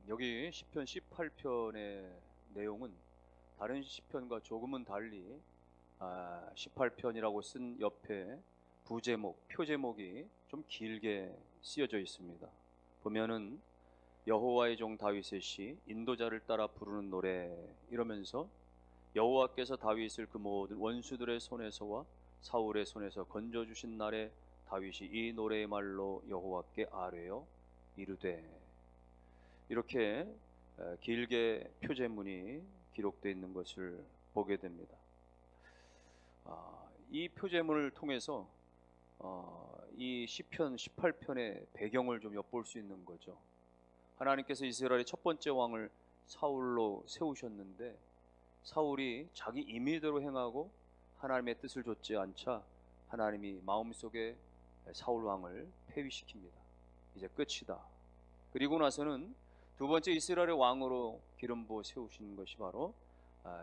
여기 시편 18편의 내용은 다른 시편과 조금은 달리 18편이라고 쓴 옆에 부제목, 표제목이 좀 길게 쓰여져 있습니다. 보면은 여호와의 종 다윗의 시, 인도자를 따라 부르는 노래 이러면서 여호와께서 다윗을 그 모든 원수들의 손에서와 사울의 손에서 건져주신 날에 다윗이 이 노래의 말로 여호와께 아뢰어 이르되, 이렇게 길게 표제문이 기록되어 있는 것을 보게 됩니다. 이 표제문을 통해서 이 시편 18편의 배경을 좀 엿볼 수 있는 거죠. 하나님께서 이스라엘의 첫 번째 왕을 사울로 세우셨는데, 사울이 자기 임의대로 행하고 하나님의 뜻을 좇지 않자 하나님이 마음속에 사울 왕을 폐위시킵니다. 이제 끝이다. 그리고 나서는 두 번째 이스라엘의 왕으로 기름 부어 세우신 것이 바로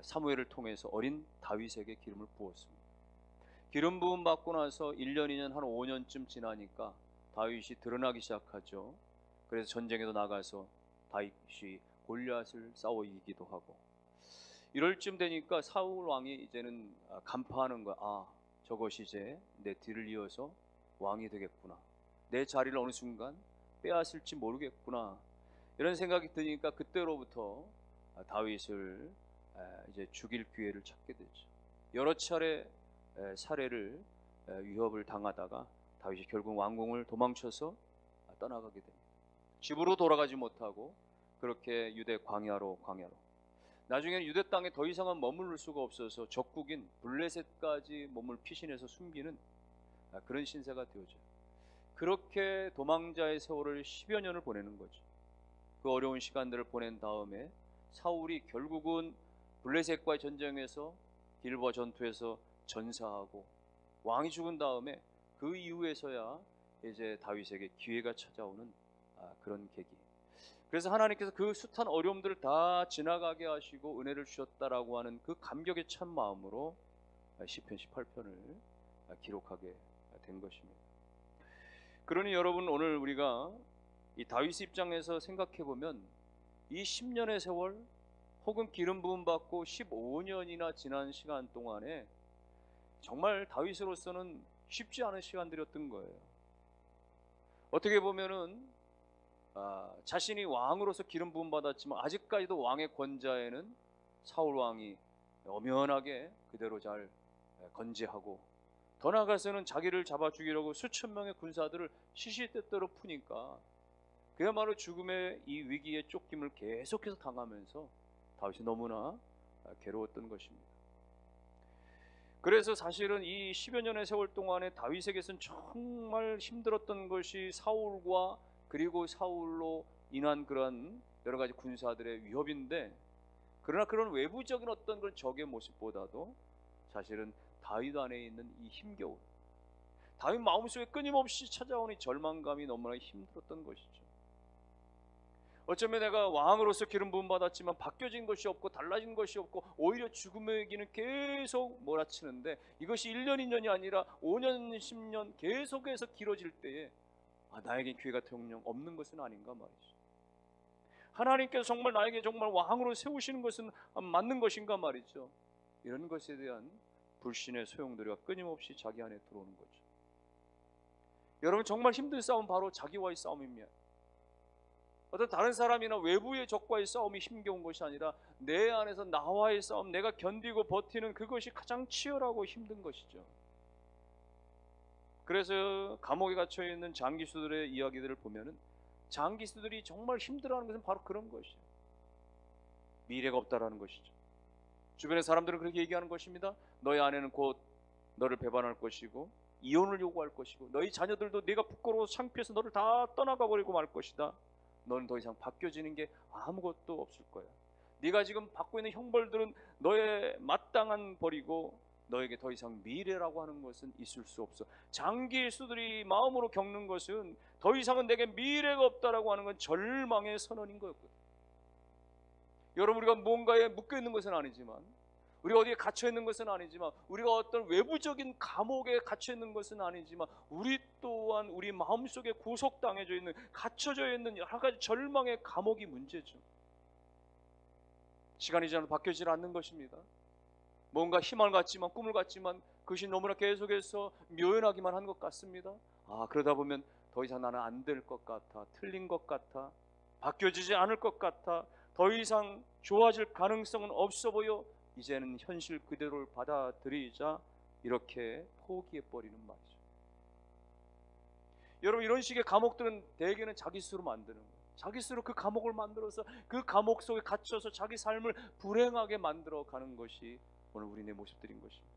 사무엘을 통해서 어린 다윗에게 기름을 부었습니다. 기름 부음 받고 나서 1년, 2년, 한 5년쯤 지나니까 다윗이 드러나기 시작하죠. 그래서 전쟁에도 나가서 다윗이 골리앗을 싸워 이기기도 하고, 이럴 쯤 되니까 사울 왕이 이제는 간파하는 거야. 저것이 이제 내 뒤를 이어서 왕이 되겠구나. 내 자리를 어느 순간 빼앗을지 모르겠구나. 이런 생각이 드니까 그때로부터 다윗을 이제 죽일 기회를 찾게 되죠. 여러 차례 살해를 위협을 당하다가 다윗이 결국 왕궁을 도망쳐서 떠나가게 됩니다. 집으로 돌아가지 못하고 그렇게 유대 광야로 나중에는 유대 땅에 더 이상은 머무를 수가 없어서 적국인 블레셋까지 몸을 피신해서 숨기는 그런 신세가 되어져요. 그렇게 도망자의 세월을 10여 년을 보내는 거죠. 그 어려운 시간들을 보낸 다음에 사울이 결국은 블레셋과의 전쟁에서 길보아 전투에서 전사하고 왕이 죽은 다음에 그 이후에서야 이제 다윗에게 기회가 찾아오는 그런 계기. 그래서 하나님께서 그 숱한 어려움들을 다 지나가게 하시고 은혜를 주셨다라고 하는 그 감격에 찬 마음으로 시편 18편을 기록하게 된 것입니다. 그러니 여러분, 오늘 우리가 이 다윗 입장에서 생각해 보면 이 10년의 세월 혹은 기름 부음 받고 15년이나 지난 시간 동안에 정말 다윗으로서는 쉽지 않은 시간들이었던 거예요. 어떻게 보면은 자신이 왕으로서 기름 부음 받았지만 아직까지도 왕의 권좌에는 사울 왕이 엄연하게 그대로 잘 건재하고, 더 나아가서는 자기를 잡아 죽이려고 수천 명의 군사들을 시시때때로 푸니까 그야말로 죽음의 이 위기에 쫓김을 계속해서 당하면서 다윗이 너무나 괴로웠던 것입니다. 그래서 사실은 이 10여 년의 세월 동안에 다윗에게서는 정말 힘들었던 것이 사울과 그리고 사울로 인한 그런 여러 가지 군사들의 위협인데, 그러나 그런 외부적인 어떤 그런 적의 모습보다도 사실은 다윗 안에 있는 이 힘겨움, 다윗 마음속에 끊임없이 찾아오는 절망감이 너무나 힘들었던 것이죠. 어쩌면 내가 왕으로서 기름 부음 받았지만 바뀌어진 것이 없고 달라진 것이 없고 오히려 죽음의 위기는 계속 몰아치는데, 이것이 1년, 2년이 아니라 5년, 10년 계속해서 길어질 때에 나에게 기회가 정녕 없는 것은 아닌가 말이죠. 하나님께서 정말 나에게 정말 왕으로 세우시는 것은 맞는 것인가 말이죠. 이런 것에 대한 불신의 소용돌이가 끊임없이 자기 안에 들어오는 거죠. 여러분, 정말 힘든 싸움 바로 자기와의 싸움입니다. 어떤 다른 사람이나 외부의 적과의 싸움이 힘겨운 것이 아니라 내 안에서 나와의 싸움, 내가 견디고 버티는 그것이 가장 치열하고 힘든 것이죠. 그래서 감옥에 갇혀있는 장기수들의 이야기들을 보면은 장기수들이 정말 힘들어하는 것은 바로 그런 것이에요. 미래가 없다라는 것이죠. 주변의 사람들은 그렇게 얘기하는 것입니다. 너희 아내는 곧 너를 배반할 것이고 이혼을 요구할 것이고, 너희 자녀들도 네가 부끄러워서 창피해서 너를 다 떠나가 버리고 말 것이다. 너는 더 이상 바뀌어지는 게 아무것도 없을 거야. 네가 지금 받고 있는 형벌들은 너의 마땅한 벌이고 너에게 더 이상 미래라고 하는 것은 있을 수 없어. 장기수들이 마음으로 겪는 것은 더 이상은 내게 미래가 없다라고 하는 건 절망의 선언인 거였거든요. 여러분, 우리가 뭔가에 묶여 있는 것은 아니지만 우리가 어디에 갇혀 있는 것은 아니지만, 우리가 어떤 외부적인 감옥에 갇혀 있는 것은 아니지만, 우리 또한 우리 마음속에 구속당해져 있는, 갇혀져 있는 여러 가지 절망의 감옥이 문제죠. 시간이 지나도 바뀌지 않는 것입니다. 뭔가 희망을 갖지만, 꿈을 갖지만 그것이 너무나 계속해서 묘연하기만 한 것 같습니다. 그러다 보면 더 이상 나는 안 될 것 같아, 틀린 것 같아, 바뀌어지지 않을 것 같아, 더 이상 좋아질 가능성은 없어 보여, 이제는 현실 그대로를 받아들이자 이렇게 포기해버리는 말이죠. 여러분, 이런 식의 감옥들은 대개는 자기 스스로 만드는 거예요. 자기 스스로 그 감옥을 만들어서 그 감옥 속에 갇혀서 자기 삶을 불행하게 만들어가는 것이 오늘 우리의 모습들인 것입니다.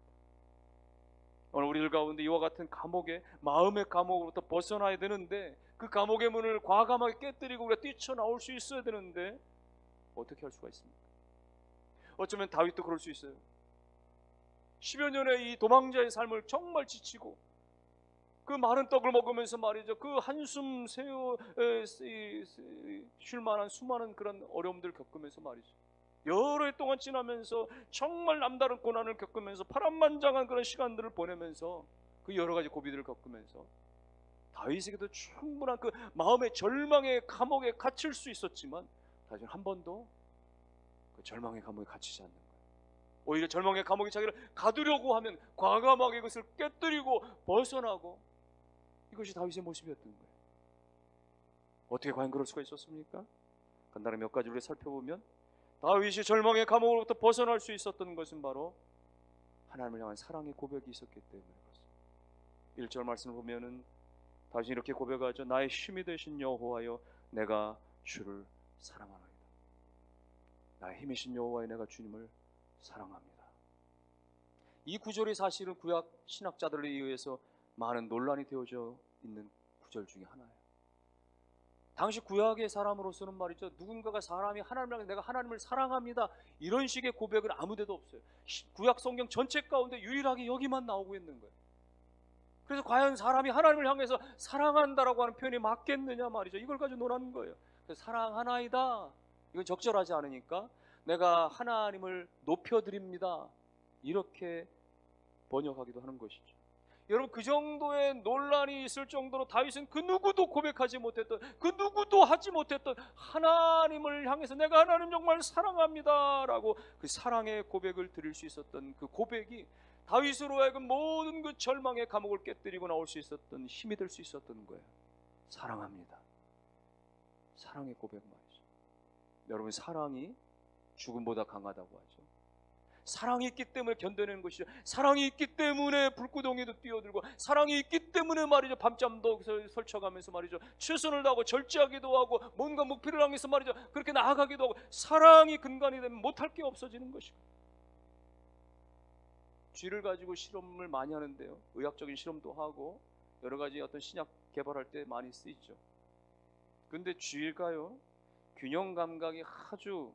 오늘 우리들 가운데 이와 같은 감옥에, 마음의 감옥으로부터 벗어나야 되는데, 그 감옥의 문을 과감하게 깨뜨리고 우리가 뛰쳐나올 수 있어야 되는데 어떻게 할 수가 있습니까? 어쩌면 다윗도 그럴 수 있어요. 10여 년의 이 도망자의 삶을 정말 지치고, 그 많은 떡을 먹으면서 말이죠, 그 한숨 쉴 만한 수많은 그런 어려움들을 겪으면서 말이죠, 여러 해 동안 지나면서 정말 남다른 고난을 겪으면서 파란만장한 그런 시간들을 보내면서 그 여러 가지 고비들을 겪으면서 다윗에게도 충분한 그 마음의 절망의 감옥에 갇힐 수 있었지만, 다윗은 한 번도 그 절망의 감옥에 갇히지 않는 거예요. 오히려 절망의 감옥에 자기를 가두려고 하면 과감하게 그것을 깨뜨리고 벗어나고, 이것이 다윗의 모습이었던 거예요. 어떻게 과연 그럴 수가 있었습니까? 간단히 몇 가지를 살펴보면, 다윗이 절망의 감옥으로부터 벗어날 수 있었던 것은 바로 하나님을 향한 사랑의 고백이 있었기 때문에 그렇습니다. 1절 말씀을 보면은 다윗이 이렇게 고백하죠. 나의 힘이 되신 여호와여, 내가 주를 사랑하나이다. 나의 힘이신 여호와여, 내가 주님을 사랑합니다. 이 구절이 사실은 구약 신학자들에 의해서 많은 논란이 되어져 있는 구절 중에 하나예요. 당시 구약의 사람으로서는 말이죠, 누군가가 사람이 하나님을 향해 내가 하나님을 사랑합니다, 이런 식의 고백은 아무데도 없어요. 구약 성경 전체 가운데 유일하게 여기만 나오고 있는 거예요. 그래서 과연 사람이 하나님을 향해서 사랑한다라고 하는 표현이 맞겠느냐 말이죠. 이걸 가지고 논하는 거예요. 그래서 사랑하나이다, 이건 적절하지 않으니까 내가 하나님을 높여드립니다, 이렇게 번역하기도 하는 것이죠. 여러분, 그 정도의 논란이 있을 정도로 다윗은 그 누구도 고백하지 못했던, 그 누구도 하지 못했던 하나님을 향해서 내가 하나님 정말 사랑합니다 라고 그 사랑의 고백을 드릴 수 있었던 그 고백이 다윗으로 하여금 모든 그 절망의 감옥을 깨뜨리고 나올 수 있었던 힘이 될 수 있었던 거예요. 사랑합니다. 사랑의 고백 말이죠. 여러분, 사랑이 죽음보다 강하다고 하죠. 사랑이 있기 때문에 견뎌내는 것이죠. 사랑이 있기 때문에 불구덩이도 뛰어들고, 사랑이 있기 때문에 말이죠, 밤잠도 설쳐가면서 말이죠, 최선을 다하고 절제하기도 하고, 뭔가 목표를 향해서 말이죠, 그렇게 나아가기도 하고, 사랑이 근간이 되면 못할 게 없어지는 것이고. 쥐를 가지고 실험을 많이 하는데요, 의학적인 실험도 하고 여러 가지 어떤 신약 개발할 때 많이 쓰이죠. 근데 쥐가요, 균형 감각이 아주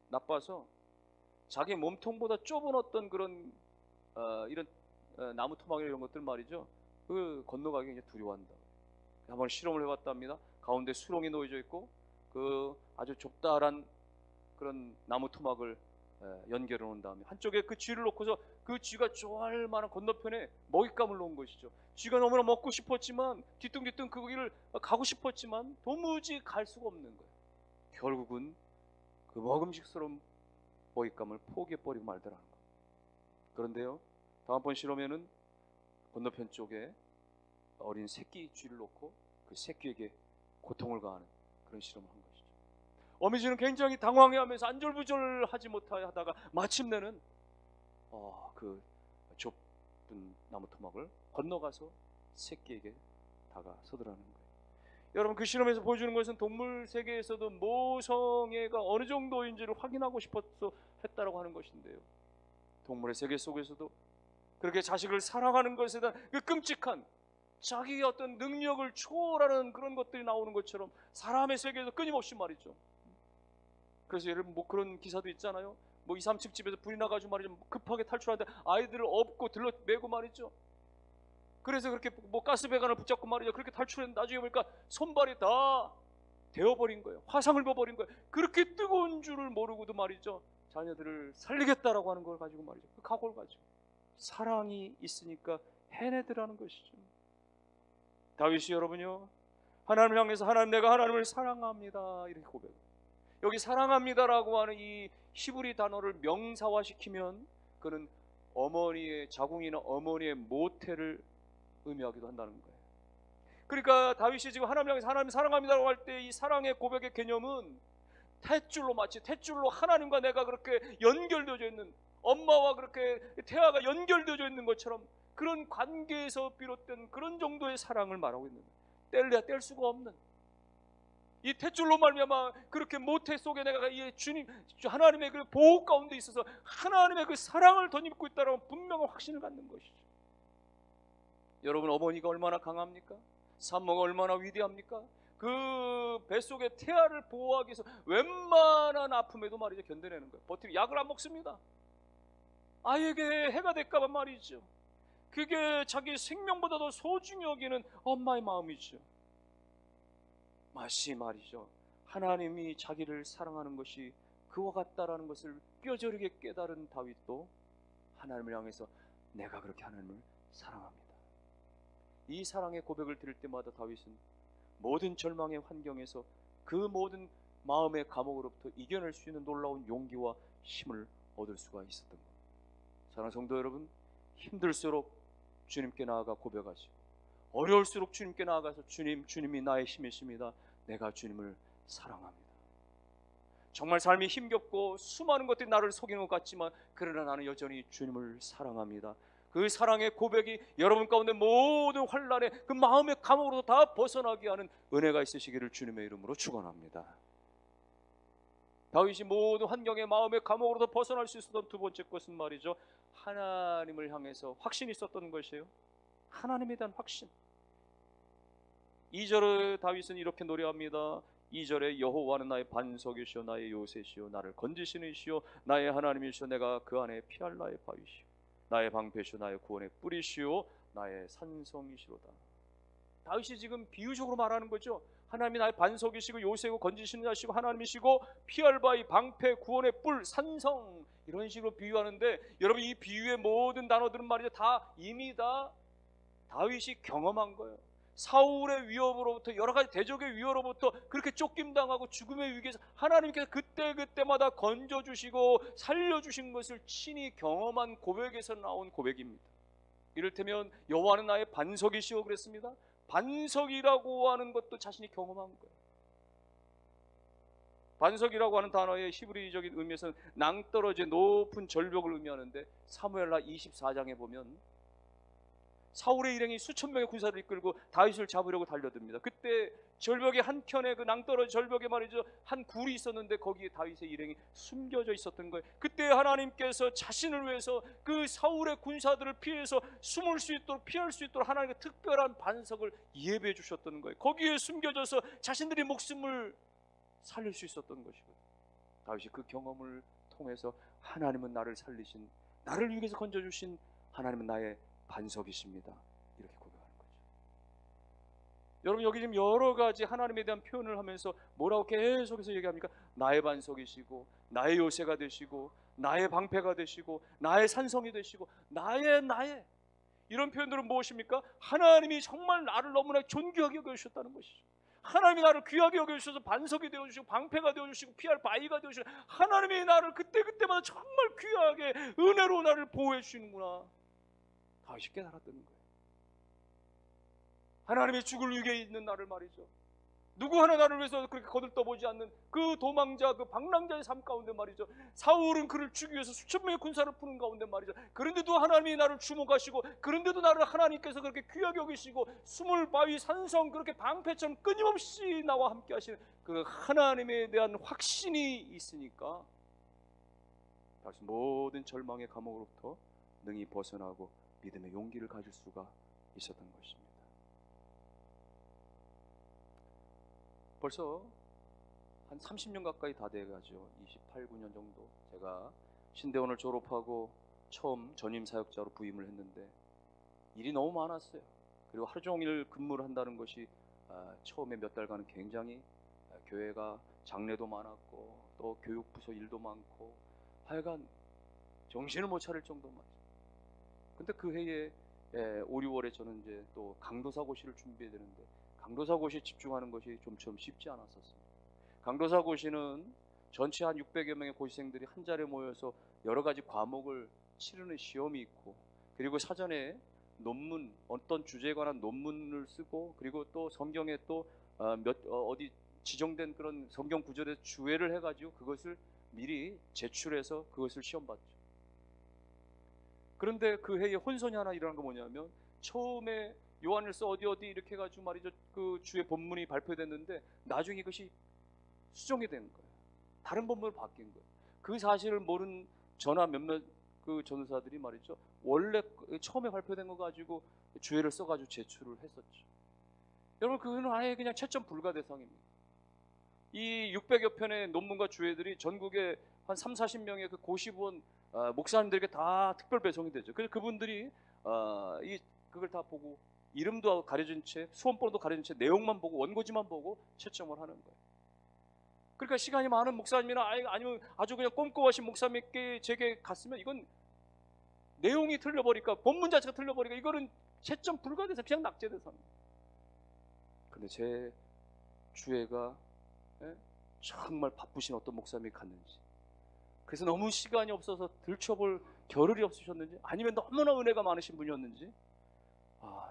나빠서 자기 몸통보다 좁은 어떤 그런 이런 나무 토막 이런 것들 말이죠, 그 건너가기 굉장히 두려워한다. 한번 실험을 해봤답니다. 가운데 수렁이 놓여져 있고 그 아주 좁다란 그런 나무 토막을 연결해 놓은 다음에 한쪽에 그 쥐를 놓고서 그 쥐가 좋아할 만한 건너편에 먹잇감을 놓은 것이죠. 쥐가 너무나 먹고 싶었지만, 뒤뚱뒤뚱 그 길을 가고 싶었지만 도무지 갈 수가 없는 거예요. 결국은 그 먹음직스러운 먹잇감을 포기해버리고 말더라는 거예요. 그런데요, 다음번 실험에는 건너편 쪽에 어린 새끼 쥐를 놓고 그 새끼에게 고통을 가하는 그런 실험을 한 것이죠. 어미쥐는 굉장히 당황해하면서 안절부절하지 못하다가 마침내는 그 좁은 나무 토막을 건너가서 새끼에게 다가서더라는 거예요. 여러분, 그 실험에서 보여주는 것은 동물 세계에서도 모성애가 어느 정도인지를 확인하고 싶어서 했다라고 하는 것인데요, 동물의 세계 속에서도 그렇게 자식을 사랑하는 것에 대한 그 끔찍한 자기의 어떤 능력을 초월하는 그런 것들이 나오는 것처럼 사람의 세계에서 끊임없이 말이죠. 그래서 여러분, 뭐 그런 기사도 있잖아요. 뭐 2, 3층 집에서 불이 나가지고 말이죠, 급하게 탈출하는데 아이들을 업고 들러 메고 말이죠. 그래서 그렇게 뭐 가스배관을 붙잡고 말이죠, 그렇게 탈출했는데 나중에 보니까 손발이 다 데워버린 거예요. 화상을 입어버린 거예요. 그렇게 뜨거운 줄을 모르고도 말이죠, 자녀들을 살리겠다라고 하는 걸 가지고 말이죠. 그 각오를 가지고 사랑이 있으니까 해내더라는 것이죠. 다윗이 여러분요, 하나님을 향해서 하나님, 내가 하나님을 사랑합니다 이렇게 고백. 여기 사랑합니다라고 하는 이 히브리 단어를 명사화시키면 그는 어머니의 자궁이나 어머니의 모태를 의미하기도 한다는 거예요. 그러니까 다윗이 지금 하나님 향해서 하나님 사랑합니다라고 할 때 이 사랑의 고백의 개념은 탯줄로, 마치 탯줄로 하나님과 내가 그렇게 연결되어져 있는, 엄마와 그렇게 태아가 연결되어져 있는 것처럼 그런 관계에서 비롯된 그런 정도의 사랑을 말하고 있는 거예요. 뗄래야 뗄 수가 없는 이 탯줄로 말미암아 그렇게 모태 속에 내가 이 주님 하나님의 그 보호 가운데 있어서 하나님의 그 사랑을 덧입고 있다라는 분명한 확신을 갖는 것이죠. 여러분, 어머니가 얼마나 강합니까? 산모가 얼마나 위대합니까? 그 뱃속의 태아를 보호하기 위해서 웬만한 아픔에도 말이죠 견뎌내는 거예요. 버티고 약을 안 먹습니다. 아이에게 해가 될까봐 말이죠. 그게 자기 생명보다도 소중히 여기는 엄마의 마음이죠. 마치 말이죠, 하나님이 자기를 사랑하는 것이 그와 같다라는 것을 뼈저리게 깨달은 다윗도 하나님을 향해서 내가 그렇게 하나님을 사랑합니다. 이 사랑의 고백을 들을 때마다 다윗은 모든 절망의 환경에서 그 모든 마음의 감옥으로부터 이겨낼 수 있는 놀라운 용기와 힘을 얻을 수가 있었던 겁니다. 사랑하는 성도 여러분, 힘들수록 주님께 나아가 고백하시고 어려울수록 주님께 나아가서 주님이 나의 힘이십니다. 내가 주님을 사랑합니다. 정말 삶이 힘겹고 수많은 것들이 나를 속이는 것 같지만 그러나 나는 여전히 주님을 사랑합니다. 그 사랑의 고백이 여러분 가운데 모든 환난의 그 마음의 감옥으로 다 벗어나게 하는 은혜가 있으시기를 주님의 이름으로 축원합니다. 다윗이 모든 환경의 마음의 감옥으로도 벗어날 수 있었던 두 번째 것은 말이죠, 하나님을 향해서 확신이 있었던 것이에요. 하나님에 대한 확신. 2절에 다윗은 이렇게 노래합니다. 2절에 여호와는 나의 반석이시오 나의 요새시오 나를 건지시는 이시오 나의 하나님이시오 내가 그 안에 피할 나의 바위시오 나의 방패시오 나의 구원의 뿌리시오 나의 산성이시로다. 다윗이 지금 비유적으로 말하는 거죠. 하나님이 나의 반석이시고 요새고 건지시는 자시고 하나님이시고 피할 바위, 방패, 구원의 뿔, 산성, 이런 식으로 비유하는데, 여러분 이 비유의 모든 단어들은 말이죠 다 이미 다 다윗이 경험한 거예요. 사울의 위협으로부터, 여러 가지 대적의 위협으로부터 그렇게 쫓김당하고 죽음의 위기에서 하나님께서 그때마다 건져주시고 살려주신 것을 친히 경험한 고백에서 나온 고백입니다. 이를테면 여호와는 나의 반석이시오 그랬습니다. 반석이라고 하는 것도 자신이 경험한 거예요. 반석이라고 하는 단어의 히브리적인 의미에서는 낭떠러지의 높은 절벽을 의미하는데, 사무엘하 24장에 보면 사울의 일행이 수천 명의 군사를 이끌고 다윗을 잡으려고 달려듭니다. 그때 절벽의 한켠에 그 낭떠러지 절벽에 말이죠 한 굴이 있었는데 거기에 다윗의 일행이 숨겨져 있었던 거예요. 그때 하나님께서 자신을 위해서 그 사울의 군사들을 피해서 숨을 수 있도록, 피할 수 있도록 하나님의 특별한 반석을 예배해 주셨던 거예요. 거기에 숨겨져서 자신들의 목숨을 살릴 수 있었던 것이거든요. 다윗이 그 경험을 통해서 하나님은 나를 살리신, 나를 위해서 건져주신 하나님은 나의 반석이십니다 이렇게 고백하는 거죠. 여러분 여기 지금 여러 가지 하나님에 대한 표현을 하면서 뭐라고 계속해서 얘기합니까? 나의 반석이시고 나의 요새가 되시고 나의 방패가 되시고 나의 산성이 되시고 나의 이런 표현들은 무엇입니까? 하나님이 정말 나를 너무나 존귀하게 여겨주셨다는 것이죠. 하나님이 나를 귀하게 여겨주셔서 반석이 되어주시고 방패가 되어주시고 피할 바위가 되어주시고 하나님이 나를 그때마다 정말 귀하게 은혜로 나를 보호해 주시는구나 다윗이 깨달았던 거예요. 하나님의 죽을 위기에 있는 나를 말이죠, 누구 하나 나를 위해서 그렇게 거들떠보지 않는 그 도망자, 그 방랑자의 삶 가운데 말이죠, 사울은 그를 죽이기 위해서 수천 명의 군사를 푸는 가운데 말이죠, 그런데도 하나님이 나를 주목하시고 그런데도 나를 하나님께서 그렇게 귀하게 여기시고 숨을 바위, 산성, 그렇게 방패처럼 끊임없이 나와 함께 하시는 그 하나님에 대한 확신이 있으니까 다시 모든 절망의 감옥으로부터 능히 벗어나고 믿음의 용기를 가질 수가 있었던 것입니다. 벌써 한 30년 가까이 다 돼가죠. 28, 9년 정도. 제가 신대원을 졸업하고 처음 전임 사역자로 부임을 했는데 일이 너무 많았어요. 그리고 하루 종일 근무를 한다는 것이 처음에 몇 달간은 굉장히 교회가 장례도 많았고 또 교육부서 일도 많고 하여간 정신을 못 차릴 정도만. 근데 그 해에 5, 6월에 저는 이제 또 강도사고시를 준비해야 되는데 강도사고시에 집중하는 것이 좀처럼 쉽지 않았었습니다. 강도사고시는 전체 한 600여 명의 고시생들이 한 자리에 모여서 여러 가지 과목을 치르는 시험이 있고, 그리고 사전에 논문, 어떤 주제에 관한 논문을 쓰고, 그리고 또 성경에 또 어디 지정된 그런 성경 구절에 주해를 해가지고 그것을 미리 제출해서 그것을 시험 봤죠. 그런데 그 해에 혼선이 하나 일어난 거 뭐냐면, 처음에 요한일서 어디 이렇게 해가지고 말이죠, 그 주의 본문이 발표됐는데 나중에 이것이 수정이 된 거예요. 다른 본문으로 바뀐 거예요. 그 사실을 모른 저나 몇몇 그 전도사들이 말이죠, 원래 처음에 발표된 거 가지고 주해를 써가지고 제출을 했었죠. 여러분, 그거는 아예 그냥 채점 불가 대상입니다. 이 600여 편의 논문과 주해들이 전국에 한 3, 40명의 그 고시부원 목사님들에게 다 특별 배송이 되죠. 그래서 그분들이 그걸 다 보고 이름도 가려진 채, 수험번호도 가려진 채, 내용만 보고 원고지만 보고 채점을 하는 거예요. 그러니까 시간이 많은 목사님이나 아니면 아주 그냥 꼼꼼하신 목사님께 제게 갔으면 이건 내용이 틀려버리니까, 본문 자체가 틀려버리니까 이거는 채점 불가돼서 그냥 낙제돼서입니다. 근데 제 주회가 정말 바쁘신 어떤 목사님이 갔는지, 그래서 너무 시간이 없어서 들춰볼 겨를이 없으셨는지, 아니면 너무나 은혜가 많으신 분이었는지,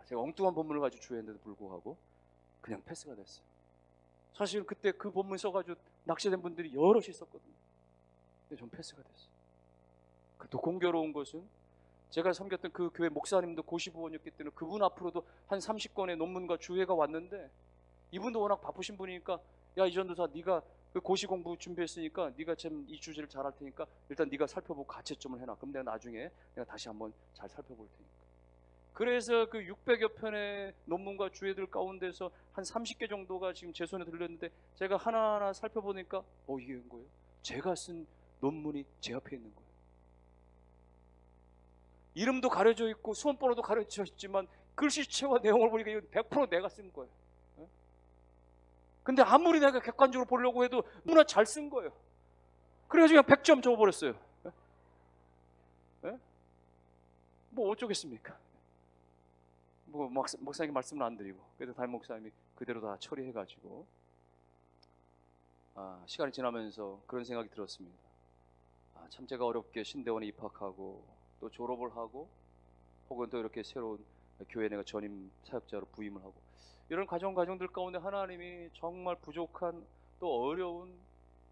제가 엉뚱한 본문을 가지고 주회했는데도 불구하고 그냥 패스가 됐어요. 사실 그때 그 본문 써가지고 낚시된 분들이 여럿이 있었거든요. 근데 전 패스가 됐어요. 또 공교로운 것은 제가 섬겼던 그 교회 목사님도 고시부원이었기 때문에 그분 앞으로도 한 30권의 논문과 주회가 왔는데, 이분도 워낙 바쁘신 분이니까, 야, 이 전도사, 네가 그 고시 공부 준비했으니까 네가 참 이 주제를 잘 할 테니까 일단 네가 살펴보고 가채점을 해놔. 그럼 내가 나중에 다시 한번 잘 살펴볼 테니까. 그래서 그 600여 편의 논문과 주해들 가운데서 한 30개 정도가 지금 제 손에 들렸는데, 제가 하나하나 살펴보니까 이게 뭐예요? 제가 쓴 논문이 제 앞에 있는 거예요. 이름도 가려져 있고 수험번호도 가려져 있지만 글씨체와 내용을 보니까 이건 100% 내가 쓴 거예요. 근데 아무리 내가 객관적으로 보려고 해도 너무나 잘 쓴 거예요. 그래가지고 그냥 100점 줘버렸어요. 뭐 어쩌겠습니까? 뭐 목사님께 말씀을 안 드리고, 그래도 담임 목사님이 그대로 다 처리해가지고 시간이 지나면서 그런 생각이 들었습니다. 참 제가 어렵게 신대원에 입학하고 또 졸업을 하고, 혹은 또 이렇게 새로운 교회 내가 전임 사역자로 부임을 하고, 이런 과정들 가운데 하나님이 정말 부족한 또 어려운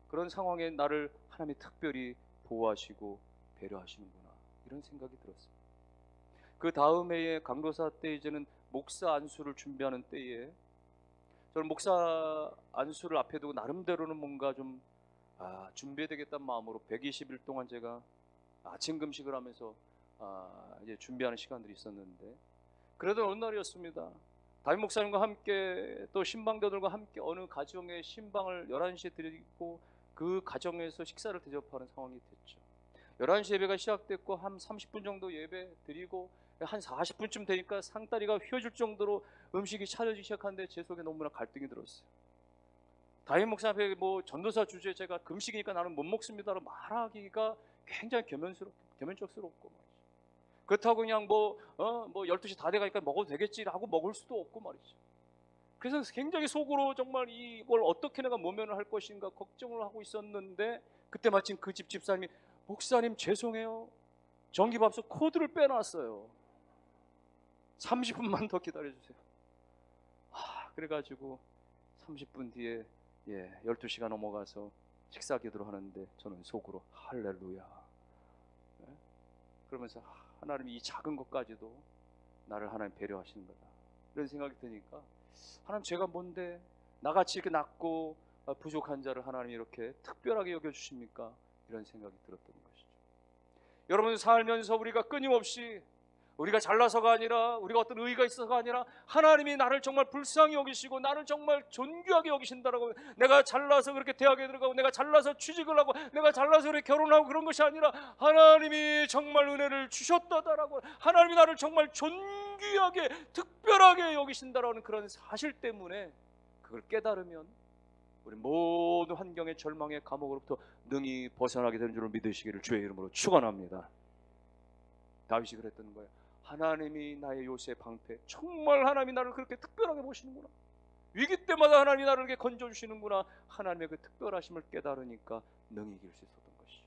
그런 상황에 나를 하나님이 특별히 보호하시고 배려하시는구나, 이런 생각이 들었습니다. 그 다음 해에 강도사 때 이제는 목사 안수를 준비하는 때에, 저는 목사 안수를 앞에 두고 나름대로는 뭔가 좀 준비해야 되겠다는 마음으로 120일 동안 제가 아침 금식을 하면서 이제 준비하는 시간들이 있었는데, 그래도 어느 날이었습니다. 담임 목사님과 함께 또 신방대들과 함께 어느 가정에 신방을 11시에 드리고 그 가정에서 식사를 대접하는 상황이 됐죠. 11시 예배가 시작됐고 한 30분 정도 예배 드리고 한 40분쯤 되니까 상다리가 휘어질 정도로 음식이 차려지기 시작하는데 제 속에 너무나 갈등이 들었어요. 담임 목사 앞에 뭐 전도사 주제에 제가 금식이니까 나는 못 먹습니다라고 말하기가 굉장히 겸연쩍스럽고, 그렇다고 그냥 뭐 12시 다 돼가니까 먹어도 되겠지라고 먹을 수도 없고 말이죠. 그래서 굉장히 속으로 정말 이걸 어떻게 내가 모면을 할 것인가 걱정을 하고 있었는데, 그때 마침 그 집 집사님이, 목사님 죄송해요, 전기밥솥 코드를 빼놨어요. 30분만 더 기다려주세요. 그래가지고 30분 뒤에 12시가 넘어가서 식사 기도를 하는데 저는 속으로 할렐루야, 그러면서 하나님이 이 작은 것까지도 나를 하나님 배려하시는 거다, 이런 생각이 드니까, 하나님 제가 뭔데 나같이 이렇게 낮고 부족한 자를 하나님이 이렇게 특별하게 여겨주십니까? 이런 생각이 들었던 것이죠. 여러분, 살면서 우리가 끊임없이 우리가 잘나서가 아니라, 우리가 어떤 의의가 있어서가 아니라, 하나님이 나를 정말 불쌍히 여기시고 나를 정말 존귀하게 여기신다라고, 내가 잘나서 그렇게 대학에 들어가고 내가 잘나서 취직을 하고 내가 잘나서 그렇게 결혼하고 그런 것이 아니라, 하나님이 정말 은혜를 주셨다라고, 하나님이 나를 정말 존귀하게 특별하게 여기신다라는 그런 사실 때문에, 그걸 깨달으면 우리 모든 환경의 절망의 감옥으로부터 능히 벗어나게 되는 줄을 믿으시기를 주의 이름으로 축원합니다. 다윗이 그랬던 거예요. 하나님이 나의 요새 방패, 정말 하나님이 나를 그렇게 특별하게 보시는구나. 위기 때마다 하나님이 나를 이렇게 건져주시는구나. 하나님의 그 특별하심을 깨달으니까 능히 이길 수 있었던 것이죠.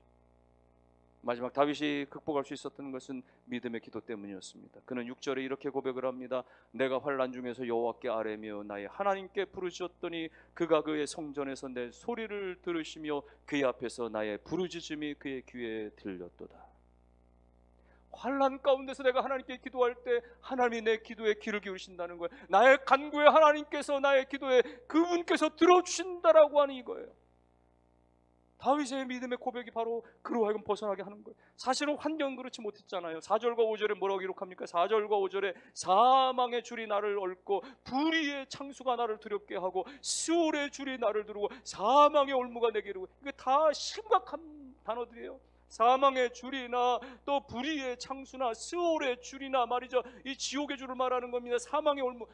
마지막 다윗이 극복할 수 있었던 것은 믿음의 기도 때문이었습니다. 그는 6절에 이렇게 고백을 합니다. 내가 환난 중에서 여호와께 아뢰며 나의 하나님께 부르짖었더니 그가 그의 성전에서 내 소리를 들으시며 그의 앞에서 나의 부르짖음이 그의 귀에 들렸도다. 환난 가운데서 내가 하나님께 기도할 때 하나님이 내 기도에 귀를 기울이신다는 거예요. 나의 간구에 하나님께서 나의 기도에 그분께서 들어주신다라고 하는 이거예요. 다윗의 믿음의 고백이 바로 그로 하여금 벗어나게 하는 거예요. 사실은 환경은 그렇지 못했잖아요. 4절과 5절에 뭐라고 기록합니까? 4절과 5절에 사망의 줄이 나를 얽고 불의의 창수가 나를 두렵게 하고 수월의 줄이 나를 두르고 사망의 올무가 내게 이르고, 이게 다 심각한 단어들이에요. 사망의 줄이나 또 불의의 창수나 스올의 줄이나 말이죠, 이 지옥의 줄을 말하는 겁니다. 사망의 올무,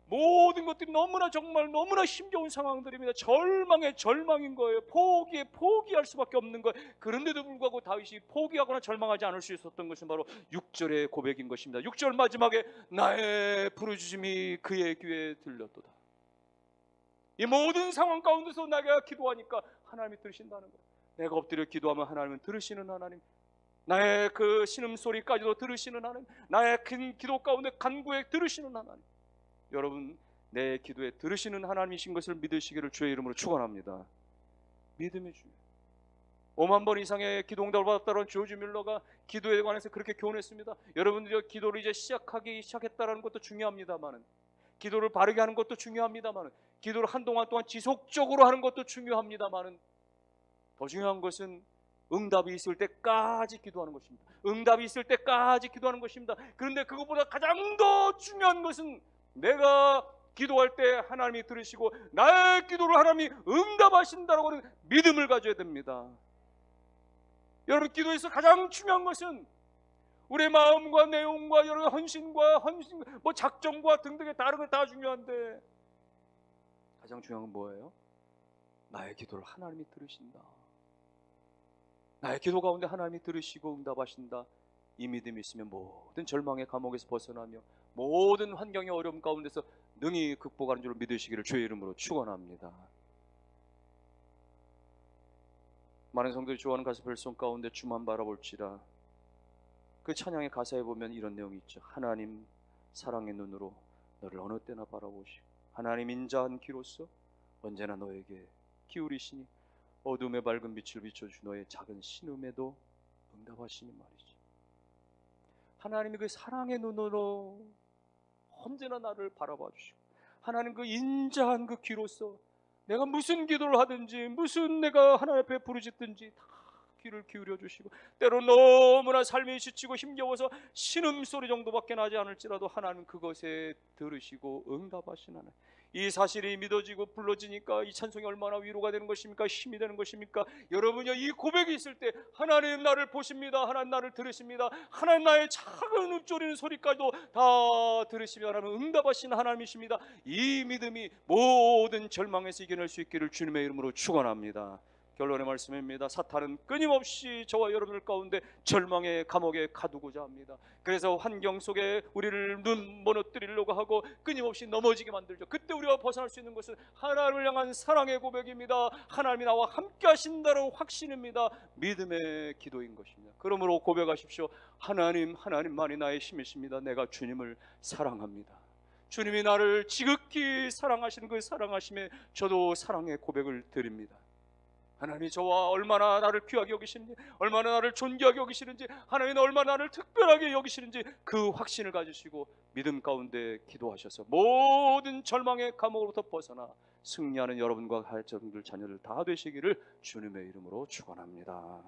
모든 것들이 너무나 정말 너무나 힘겨운 상황들입니다. 절망의 절망인 거예요. 포기할 수밖에 없는 거예요. 그런데도 불구하고 다윗이 포기하거나 절망하지 않을 수 있었던 것은 바로 6절의 고백인 것입니다. 6절 마지막에 나의 부르짖음이 그의 귀에 들렸도다. 이 모든 상황 가운데서 내가 기도하니까 하나님이 들으신다는 거예요. 내가 엎드려 기도하면 하나님은 들으시는 하나님, 나의 그 신음소리까지도 들으시는 하나님, 나의 큰 기도 가운데 간구에 들으시는 하나님. 여러분, 내 기도에 들으시는 하나님이신 것을 믿으시기를 주의 이름으로 축원합니다. 믿음이 중요해요. 5만 번 이상의 기도 응답을 받았다는 조지 뮬러가 기도에 관해서 그렇게 교훈했습니다. 여러분들이 기도를 이제 시작했다는 것도 중요합니다만은, 기도를 바르게 하는 것도 중요합니다만은, 기도를 한동안 동안 지속적으로 하는 것도 중요합니다만은, 더 중요한 것은 응답이 있을 때까지 기도하는 것입니다. 응답이 있을 때까지 기도하는 것입니다. 그런데 그것보다 가장 더 중요한 것은 내가 기도할 때 하나님이 들으시고 나의 기도를 하나님이 응답하신다라고 하는 믿음을 가져야 됩니다. 여러분, 기도에서 가장 중요한 것은 우리의 마음과 내용과 여러 헌신과 뭐 작정과 등등의 다른 것 다 중요한데, 가장 중요한 건 뭐예요? 나의 기도를 하나님이 들으신다. 나의 기도 가운데 하나님이 들으시고 응답하신다. 이 믿음이 있으면 모든 절망의 감옥에서 벗어나며 모든 환경의 어려움 가운데서 능히 극복하는 줄 믿으시기를 주의 이름으로 축원합니다. 많은 성도들이 좋아하는 가수 별송 가운데 주만 바라볼지라, 그 찬양의 가사에 보면 이런 내용이 있죠. 하나님 사랑의 눈으로 너를 어느 때나 바라보시고 하나님 인자한 귀로서 언제나 너에게 기울이시니 어둠의 밝은 빛을 비춰주 너의 작은 신음에도 응답하시니 말이지. 하나님이 그 사랑의 눈으로 언제나 나를 바라봐 주시고, 하나님 그 인자한 그 귀로서 내가 무슨 기도를 하든지, 무슨 내가 하나님 앞에 부르짖든지 다 귀를 기울여 주시고, 때로 너무나 삶이 지치고 힘겨워서 신음소리 정도밖에 나지 않을지라도 하나님 그것에 들으시고 응답하시는 하나님. 이 사실이 믿어지고 불러지니까 이 찬송이 얼마나 위로가 되는 것입니까? 힘이 되는 것입니까? 여러분이 이 고백이 있을 때 하나님 나를 보십니다. 하나님 나를 들으십니다. 하나님 나의 작은 읊조리는 소리까지도 다 들으시며 하나님 응답하시는 하나님이십니다. 이 믿음이 모든 절망에서 이겨낼 수 있기를 주님의 이름으로 축원합니다. 결론의 말씀입니다. 사탄은 끊임없이 저와 여러분들 가운데 절망의 감옥에 가두고자 합니다. 그래서 환경 속에 우리를 눈 무너뜨리려고 하고 끊임없이 넘어지게 만들죠. 그때 우리가 벗어날 수 있는 것은 하나님을 향한 사랑의 고백입니다. 하나님이 나와 함께 하신다는 확신입니다. 믿음의 기도인 것입니다. 그러므로 고백하십시오. 하나님만이 나의 힘이십니다. 내가 주님을 사랑합니다. 주님이 나를 지극히 사랑하시는 그 사랑하심에 저도 사랑의 고백을 드립니다. 하나님이 저와 얼마나 나를 귀하게 여기시는지, 얼마나 나를 존귀하게 여기시는지, 하나님은 얼마나 나를 특별하게 여기시는지 그 확신을 가지시고 믿음 가운데 기도하셔서 모든 절망의 감옥으로부터 벗어나 승리하는 여러분과 가정들 자녀들 다 되시기를 주님의 이름으로 축원합니다.